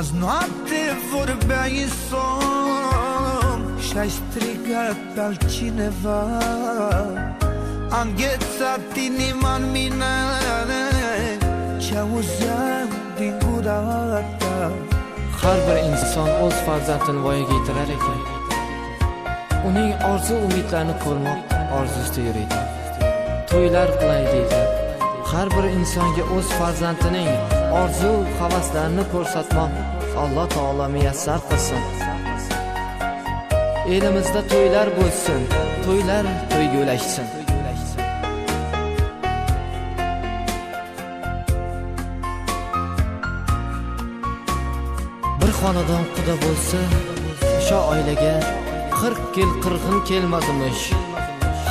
Azi noapte vorbeai somn și-ai strigat pe altcineva. Am înghețat inima-n mine ce auzeam din gura ta. Har bir inson o'z farzandini voyaga yetirar ekan, uning orzu umidlarini ko'rmoq orzusida yuradi. To'ylar qilay deydi. Har bir insonga o'z farzandining orzu havaslarini ko'rsatmoq Alloh taolo muyassar qilsin. Elimizda to'ylar bo'lsin, to'ylar to'ygulashsin. Bir xonadon quda bo'lsa, o'sha oilaga 40 yil qirg'in kelmadimish.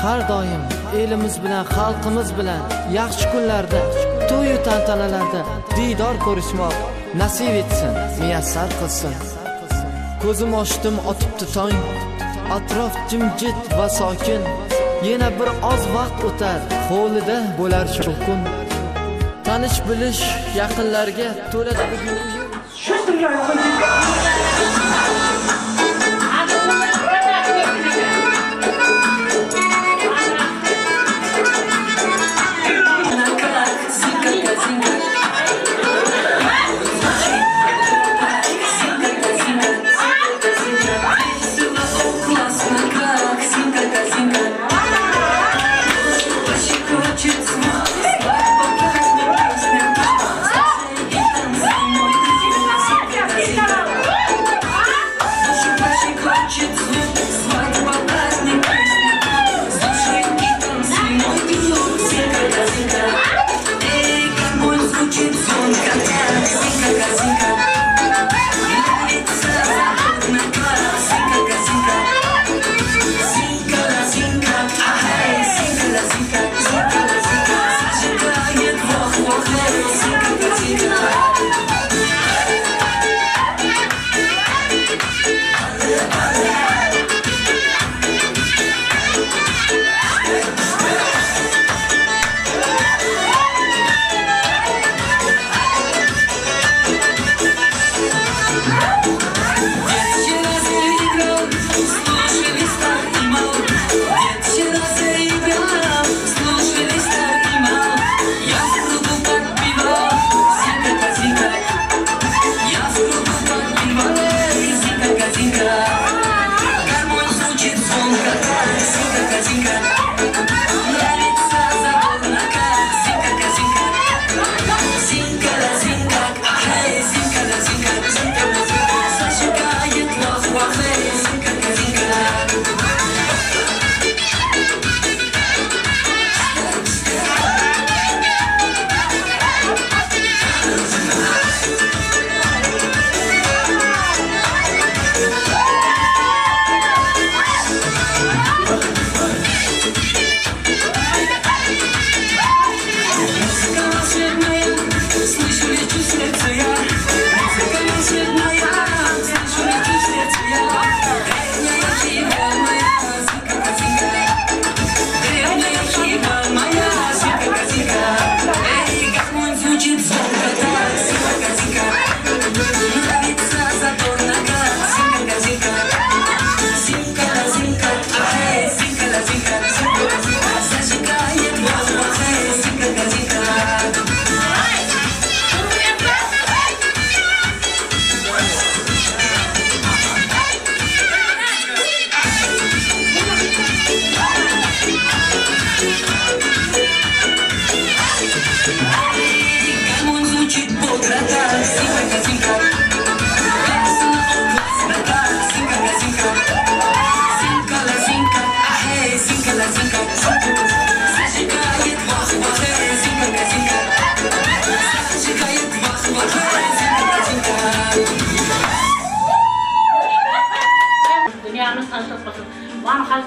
Har doim elimiz bilan, xalqimiz bilan yaxshi kunlarda, to'y tantanalarda diydor ko'rishmoq nasib etsin, muyassar qilsin. Ko'zim ochdim, otibdi tong, atrof jimjit va sokin. Yana bir oz vaqt o'tar, hovlida bo'lar shu kun. Tanish bilish yaqinlarga to'ladi bugun.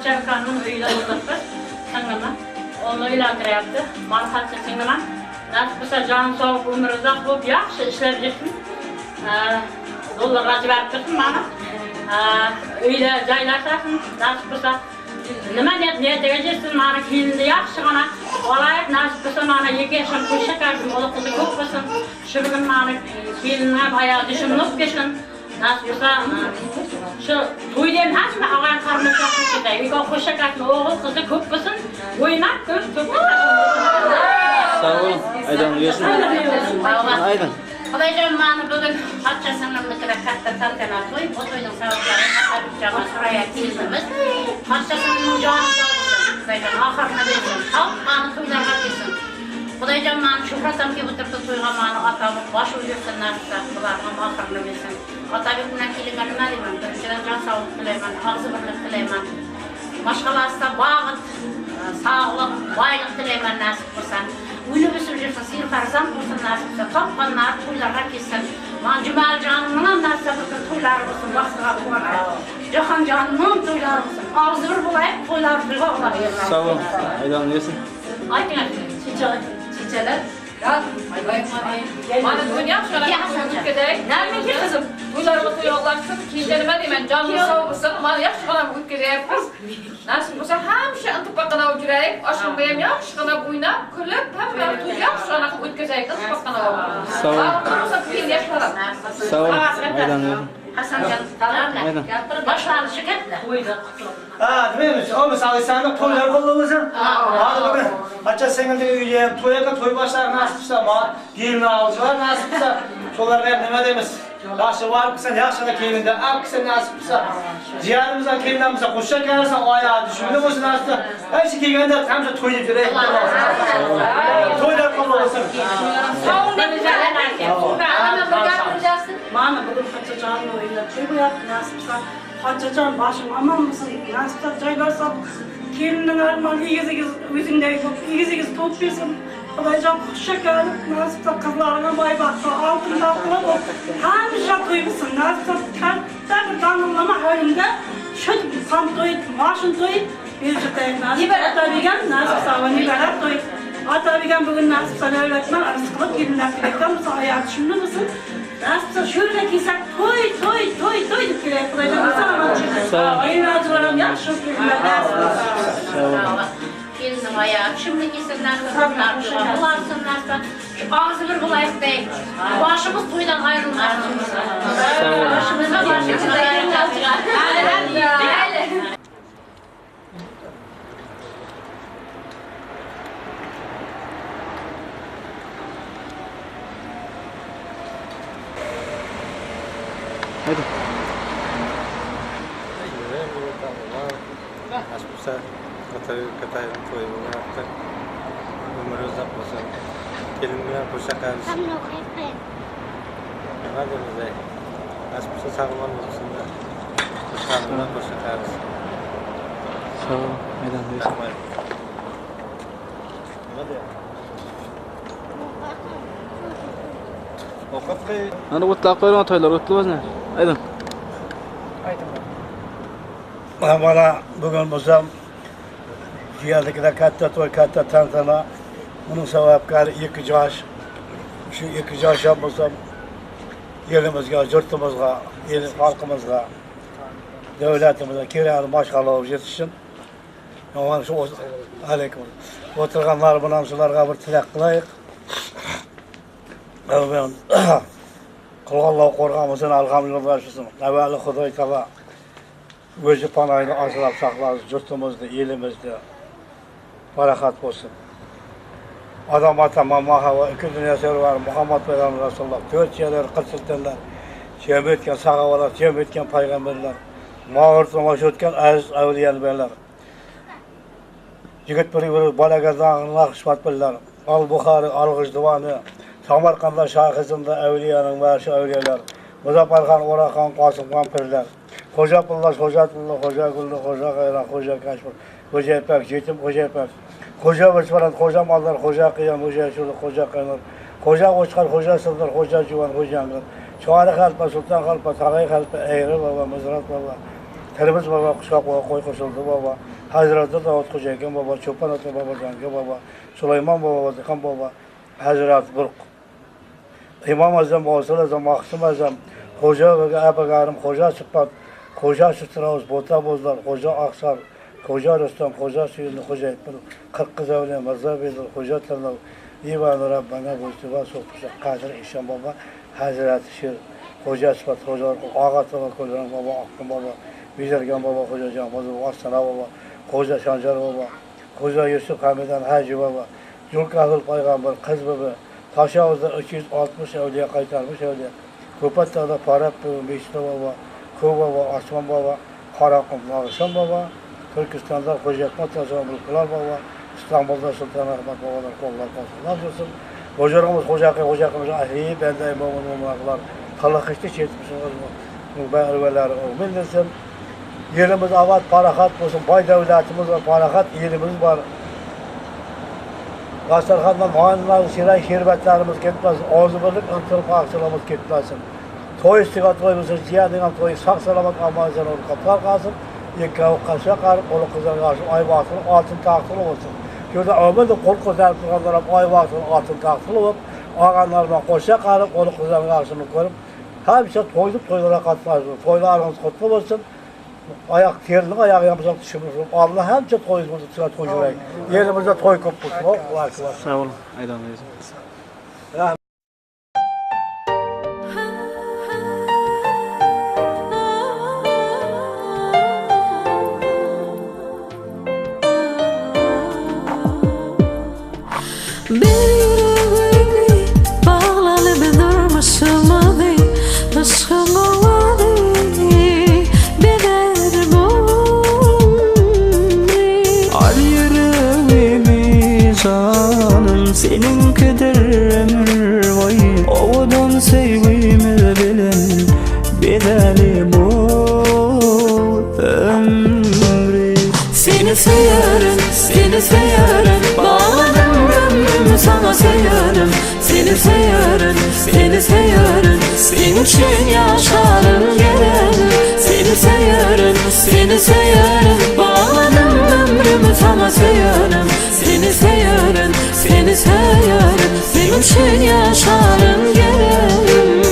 Çevkanın öyle olması, sanırım, onu öyle yaptı. Malhassa sanırım, nasıl kısa can sağlık umuruzak bu yaxşı işler yaptım. Dolarlar verdim bana. Öyle caylaşasın, nasıl kısa nima niyat tegajirsin mana kiyindi yaxshi gana olayib nasib bo'lsa mana 2 yaşım qo'shak ardim ola qizi ko'p bo'lsin shu bugun mana kelinlar hayot ishimni keshin nasib bo'lsa shu to'ydan hamma og'ay qarindoshlar ketadi uyga qo'shak ardim o'g'il qizi ko'p bo'lsin o'ynab ko'p Sağ olun. Aydan uyuyorsun. Aydan. Xudoyjon mani bugun qancha sanamnikida katta tantana to'y, bu to'yning sabablari haqida so'rayat kelibmiz. Qancha sanamning joni sog' bo'lsin. Xudoyjon oxirini bersin. Xalq mani to'ylarga kelsin. Xudoyjon mani shuhratam kelib o'tirdi to'yga mani otam bosh o'ydirsin narsa, bularga oxirini bersin. Otabek bilan kelingan nima deyman? Birinchidan jon sog'lik tilayman, og'zi birlik tilayman. Boshqalarsa bag'it, sog'lik, boylik tilayman nasib bo'lsa. Uylubusun жүрсін, сүйір қарзан болсын насыпсы, топқанlar to'ylarga kelsin. Man Jumal jonimning narsa bo'lsin, to'ylari bo'lsin, vaqtiga bo'lsin. Jahon jonimning to'ylari bo'lsin. Og'zi bir bo'layib, to'ylar to'yga bo'ladi. Sağ olun. Aydan uyuyorsun. Ayting, chichalar. Mana bugun yaxshi o'tkazay. Namiga qizim, to'ylarga to'yoqlarsin, keyin nima deyman, jonim sog' bo'lsin, mana yaxshi qilib o'tkazayapmiz. Nasib bo'lsa hamma intiqoqana o'tiraylik, oshxonada ham yaxshi qilib o'ynab, kulib, hamma to'y yaxshi qilib o'tkazaylik, intiqoqana bo'lib. Sağ olun. Sağ olun. Aydan uyuyorsun. Hasanjon, Aydan. boshlanishi ketdi. To'yda qutlug'. Dememiş, o mesela sen toylar kullanırsın. Hadi bugün açça senildiği üye, toy başlar nasipse ama gelini alıcılar nasipse çoğlar ne demiş? Yaşı var mısın, yaşı da kelinde, akısı nasipse ciğerimizden kelinlerimize koşacak gelirsen o ayağı düşündü mü nasipse her şey gelinde hem de toy yapıyor. Toylar kullanırsın. Mana bugün Hacıcan'ın oyunda toy yaptı nasipse. Hacıcan başım aman mısın? Nasipse çaylarsa kelinin armağan igiz topluyorsun. Hacıcan kuşa gelip nasipse kızlarına bay baktı. Altında bulup hemşe duymuşsun. Nasipse kalpte bir tanımlama halinde şöyle bir tam toy, maaşın toy bir cüteyim nasipse. Atabigen nasipse o nibeler toy. Atabigen bugün nasipse öğretmen arasılık gelinler gerekten bu hayat şimdi misin? Nasılsa şöyle kiysek toy deyip bile yapılacağım. Sana oyuncularım yaxşı Kelinim ayağı, şimdi kesinler kızlar, bularsın nasıl, şu ağzı bir bulayık değil. Başımız toydan ayrılmasın. Başımıza ayrılmasın. Hadi. Aspisa katayin to'y bo'lyapti. Umr uzoq bo'lsin. Kelin bilan qo'shaqamiz. Nima deymiz ey? Aspisa sog'lom bo'lsinlar. Qo'shaqamiz bilan qo'shaqamiz. Sağ olun. Aydan uyuyorsun. Nima deyapti? Ovqat qo'y. Ana o'tlab qo'yma to'ylar o'tdi o'zini. Aydan. Bana bugün bozam ciğerdikide katta toy katta tantana bunun sebepleri iki yaş şu iki yaş yapmasam yerimizge, yurtumuzga, halkımızga devletimize kiraylı maşgallah yetişsin. Ama şu aleyküm. Oturganlar bilan şularga bir tilak kılayık. Ben kılgallah korgamızın alhamdülillah şusun. Evveli Xudoy Teala özü panayını asılap saklasın, yurtumuzda, elimizde barakat olsun. Adam atama mahava, iki dünya server Muhammed Peygamber Resulullah, 4 yerler, 40 sultanlar, cem etken sahavalar, cem etken peygamberler, mağırtılmaş etken aziz evliyalar. Yigit biri balagazdan nakışmat birler, Al-Bukhari, Al-Gıcdivanı, Samarkand'da Şahizm'de evliyanın başı evliyalar, Muzaffarhan, Orakan, Kasımkan pirler. Hoca Abdullah, Hoca Abdullah, Hoca Güllü, Hoca Gayran, Hoca Kaşmir, Hoca İpek, Yetim Hoca İpek, Hoca Vıçvaran, Hoca Mallar, Hoca Kıyam, Hoca Şuluk, Hoca Kaynar, Hoca Uçkar, Hoca Sırdar, Hoca Civan, Hoca Angır, Şuarı Halpa, Sultan Halpa, Tağay Halpa, Eğri Baba, Mızrat Baba, Terbiz Baba, Kuşak Baba, Koy Koşuldu Baba, Hazreti Davut Hoca Ekim Baba, Çopan Atı Baba, Canki Baba, Süleyman Baba, Dikan Baba, Hazreti Burk, İmam Azam, Oğuzul Azam, Mahsum Azam, Hoca ve Ebegarım, Hoca Çıpat, Hoca Sütüravuz, Bota Bozlar, Hoca Aksar, Hoca Rüstem, Hoca Suyunu, Hoca İpin, 40 kız evliya, Mazhar Bey'dir, Hoca Tırnav, İvan-ı Rabbana, Buytuba, Sokuşa, Kadir İhsan Baba, Hazreti Şir, Hoca Esbat, Hoca Ağatlığa, Kocaman Baba, Akın Baba, Bizergen Baba, Hoca Camazı, Arsana Baba, Hoca Şancar Baba, Hoca Yusuf Hamid'den Hacı Baba, Zulkahıl Peygamber, Kız Baba, Taşavuz'da 260 evliya kaytarmış evliya, Köpetdağ'da Farap Baba, Meşte Baba, Köy Baba, Asman Baba, Karakım, Nağışan Baba, Türkistan'da Hoca Ekmet Yazan Mülküler Baba, İstanbul'da Sultan Ahmet Baba'dan kollar kalsın. Nasılsın? Hocalarımız, Hocakımız, ahiyi, bende imamın umraklar, talak işte çetmişsiniz. Ben ürveleri olmayın desin. Yerimiz avat, parahat olsun, bay devletimiz var, parahat yerimiz var. Gastarhan'dan muayyenler, siray, şerbetlerimiz gitmesin, ağzı birlik, ıntılık aksılığımız gitmesin. Toy istigat toyumuzun ziyadından toyu sağ salamat amanızdan onu kaplar kalsın. Yekkavu kaşa karıp, onu kızar karşı ay vaatını altın taktılı olsun. Şurada ömür de kol kızarıp tutanlara ay vaatını altın taktılı olup, ağanlarına koşa karıp, onu kızar karşını koyup, hepsi toylara katlaşsın. Toylarınız kutlu olsun. Ayak terinin ayağımıza düşürmüş. Allah hemçe toyumuzu toyurayım. Yerimizde toy kopmuş. Sağ olun. Aydan Bey. Bir yüreğimi bağlalı bir durmuşumadı, aşkım olmadı, beder bu ömrü. Al yüreğimi canım, senin kadar ömür boyu ovadan sevgimi bilen, bedeli bu ömrü. Seni severim, seni severim, bağladım ömrümü sana severim. Seni severim, seni severim, senin için yaşarım gelirim. Seni severim, seni severim, bağladım ömrümü sana severim. Seni severim, seni severim, senin için yaşarım gelirim.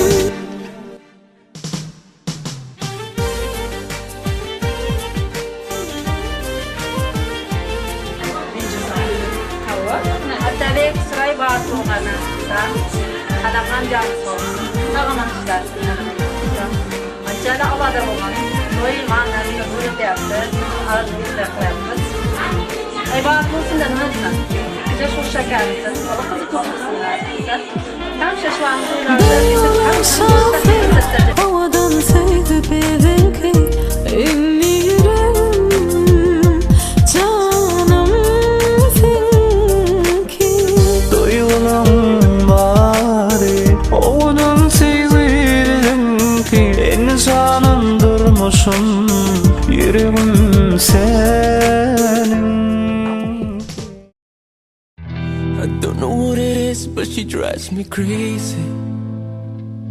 Hatta sıray var soğukana. Halakan canı soğuk. Sağaman istersin. Acele havada olman. Doyum anlarında böyle de yaptı. Arzu bir de yaptı. Eyvallah olsun da ne diyorsun? Bize çok şekerlisin. Allah kızı kokmasınlar. Tam şaşıvanlı Duyular safir, havadan sevdi bilin ki inni yüreğim, canım senin ki. Duyulan bari havadan sevdim ki en canım durmuşum, yüreğim senin. I don't know what it is, but she drives me crazy.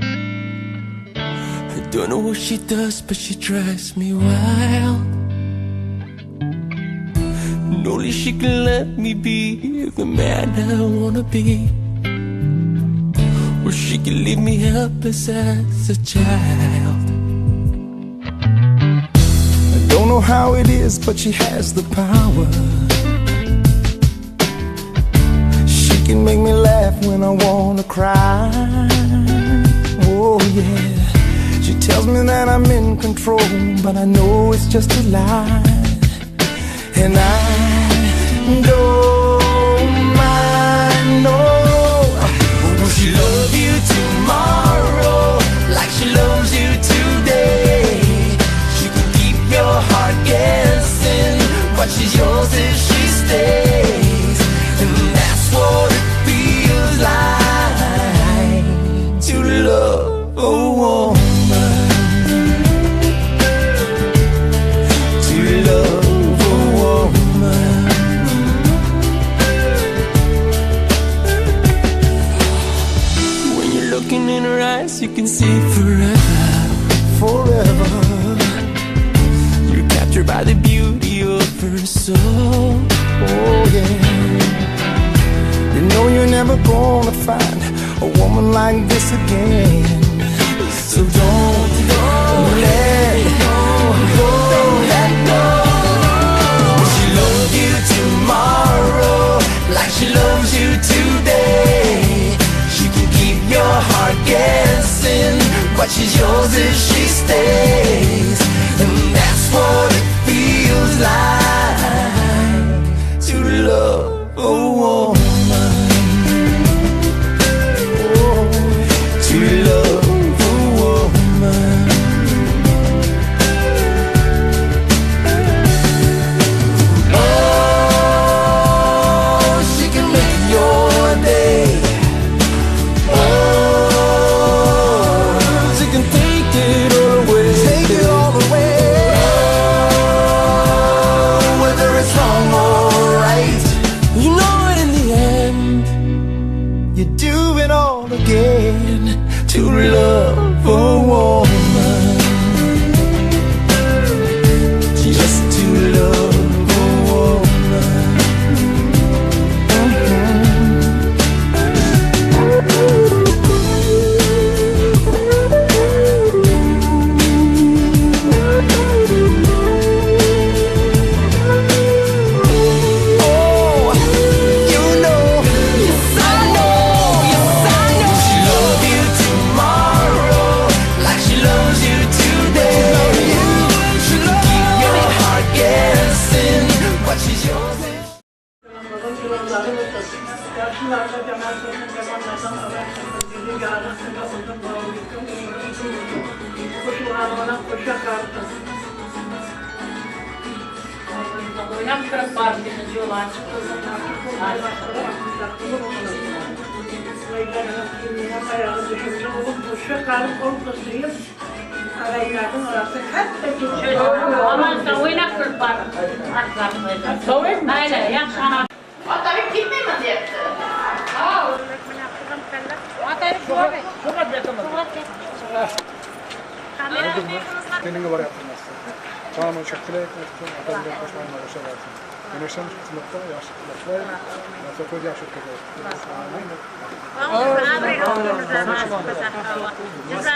I don't know what she does, but she drives me wild. And only she can let me be the man I wanna be, or she can leave me helpless as a child. I don't know how it is, but she has the power. She can make me laugh when I wanna cry. Oh yeah. She tells me that I'm in control, but I know it's just a lie. And I don't mind, no. Will she love you tomorrow like she loves you today? She can keep your heart guessing, but she's yours if she stays. And that's what it feels like to love a woman, to love a woman. When you're looking in her eyes, you can see forever, forever. You're captured by the beauty of her soul. Oh yeah. You know you're never gonna find a woman like this again. So don't let go, don't let go. yaptırıp var biz yol açık. Aman sen oynak kırıp var. Atlarım. Aynen yakşana. Hatta bir gitmeyeyim mi diyecekti. Kendine var yapılmazsa. Tamamen çok bile etmekte, adam bir koşmayla başarırsın. Güneşten sınıfta yaşlıklar, nasıl koy yaşlıklar.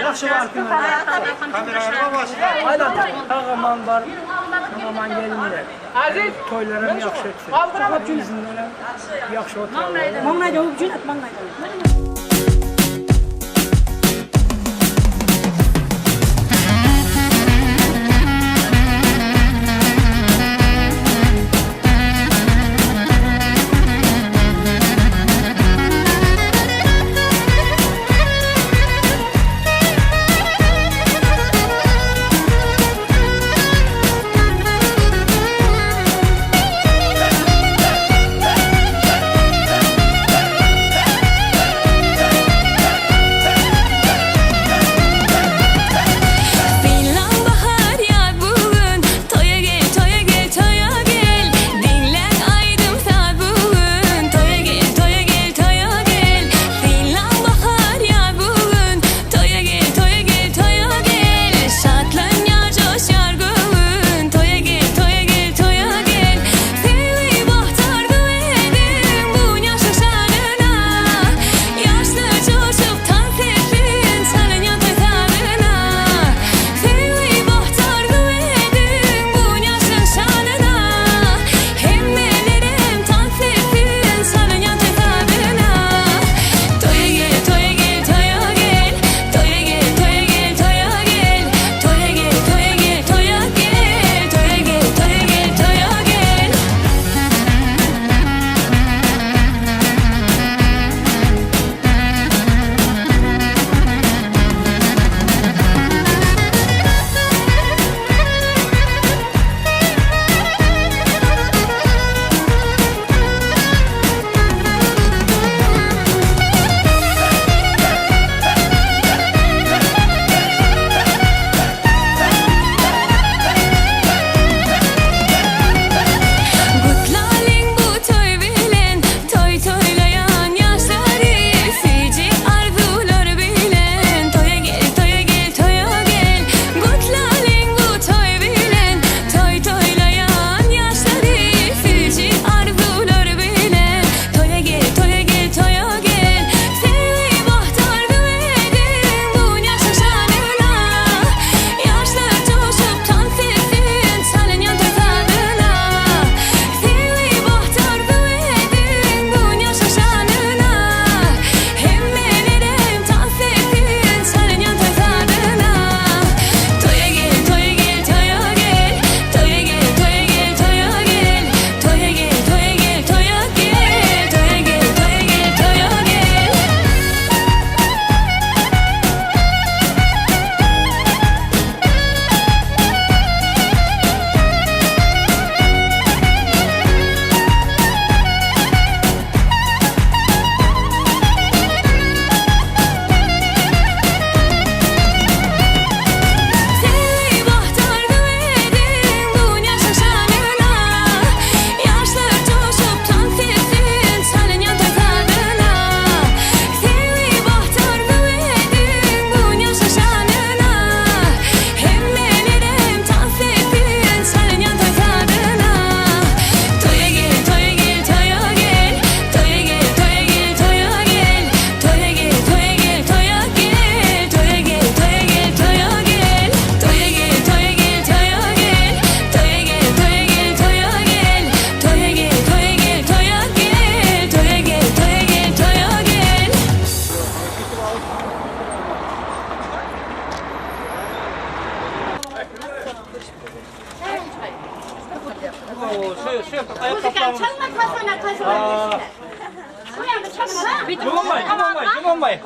Yaxşı var ki. Aynen. Ağaman var. Ağaman gelinler. Aziz. Toylarım yaxşı etsin. Kaldırama Bizimler yaxşı otururlar. Mangayda o gün at mangayda.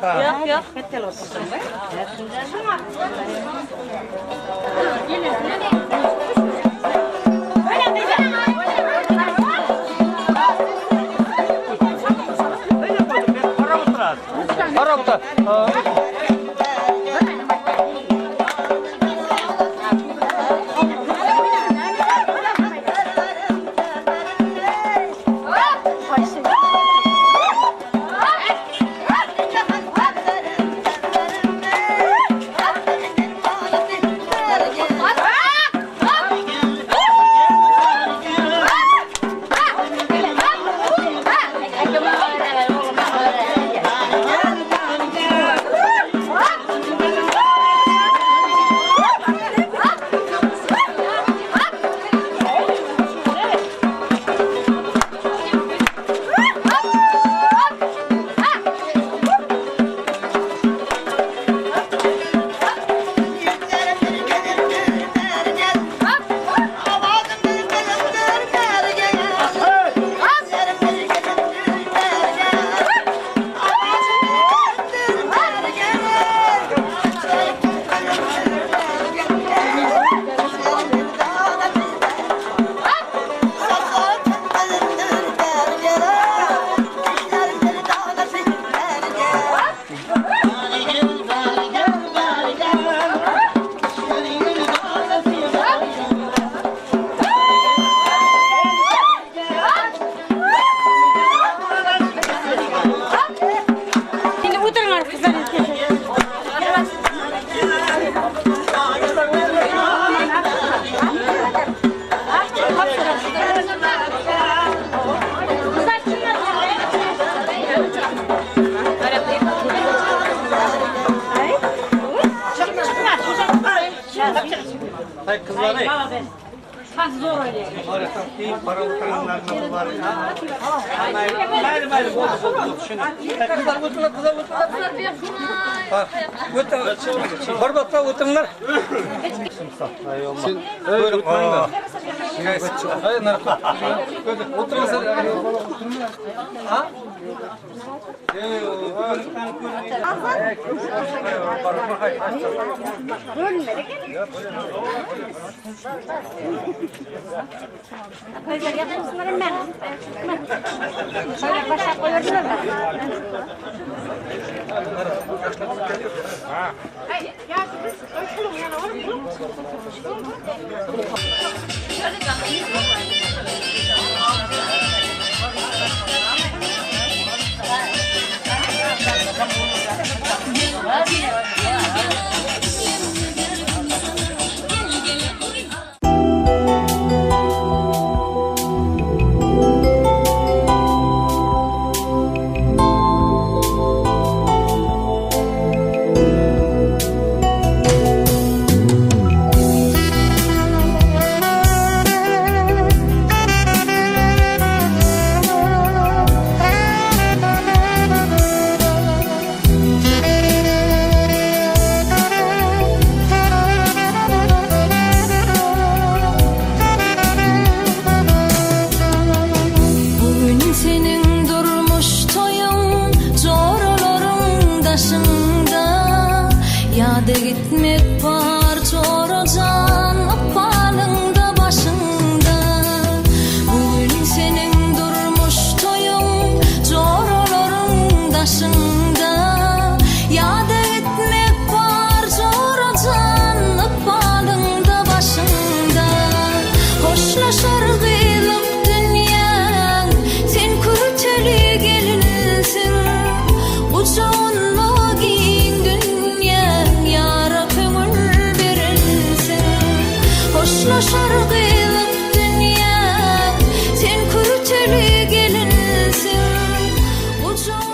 Yok yok. Betel otursun be. Öyle güzel. Hay kızlar ey. Hadi zor öyle. Var ya iyi para oturanlar var. Mayli oldu şunu. Kızlar oturlar. Barbatla oturlar. Sen öyle oturma. Hayır narko. Oturun sen. Ha? Koyacak yapmışsınlar ben. Sonra başa koyardılar da. Yada gitmek var çoracan apalında başında. Bugün senin durmuş toyun çoraların taşında. Yada gitmek var çoracan apalında başında. Hoşlaşar kıyılıp dünyan sen kurteli gelinsin. Uçağınla giyin dünya yara kömür verilsin. Hoşlaşar kıyılıp dünya sen kurteli gelinsin. Uçağınla